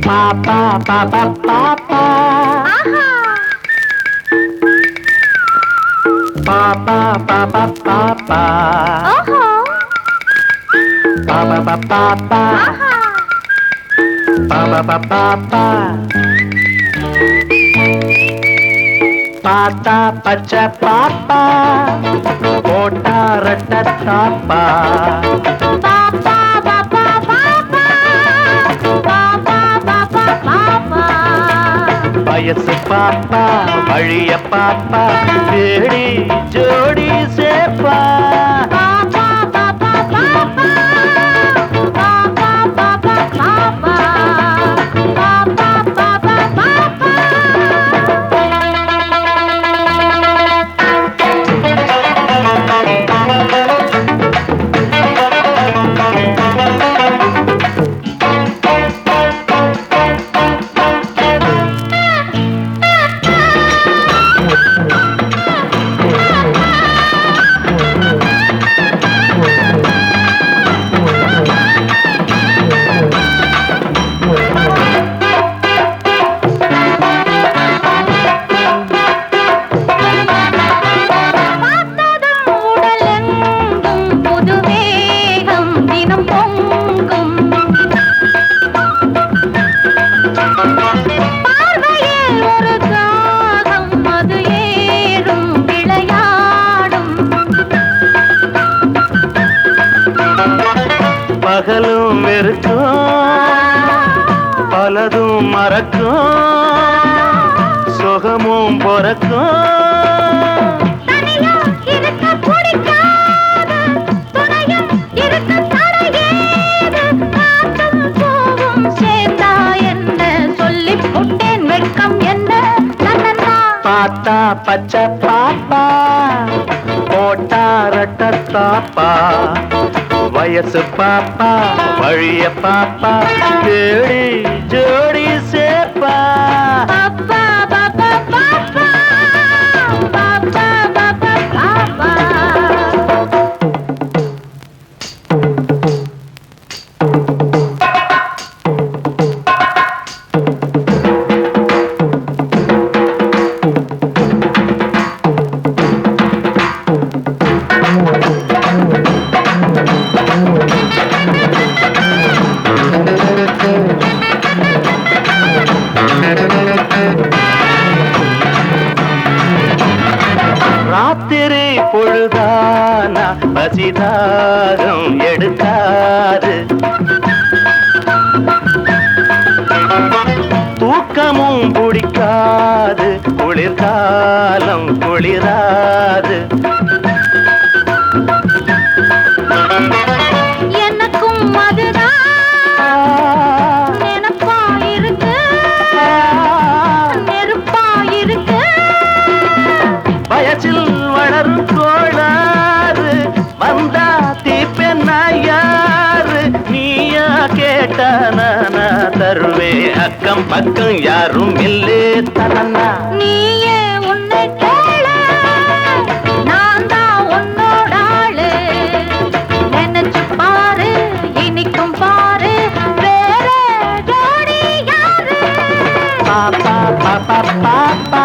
பாப்பா பாப்பா பாப்பா பாப்பா பாப்பா பாப்பா பாப்பா பாப்பா பாப்பா பாப்பா பாத்தா பச்சை பாப்பா போட்டா ரெட்ட தாப்பா வயசு பாப்பா வழிய பாப்பா தேடி ஜோடி சேப்பா பகலும் வெறுக்கும் பலதும் மறக்கும் சுகமும் பொறக்கும் பாத்தா பச்சை பாப்பா போட்டா ரெட்ட தாப்பா வயசு பாப்பா வழிய பாப்பா தேடி ஜோடி சேப்பா ராத்திரி பொழுதான பசிதாகம் எடுக்காது தூக்கமும் பிடிக்காது குளிர்காலம் குளிராது எனக்கும் அதுதான் நினைப்பா இருக்கு நெருப்பா இருக்கு வயசில் வளரும் கோளாறு வந்தா தீப்பெண்ணா யாரு நீயா கேட்ட நானா தருவே அக்கம் பக்கம் யாரும் இல்லே தரனா நீயே உன்னை கேள நான் தான் உன்னோட ஆளு நினைச்சு பாரு இனிக்கும் பாரு வேற ஜோடி யாரு பாப்பா பாப்பா பாப்பா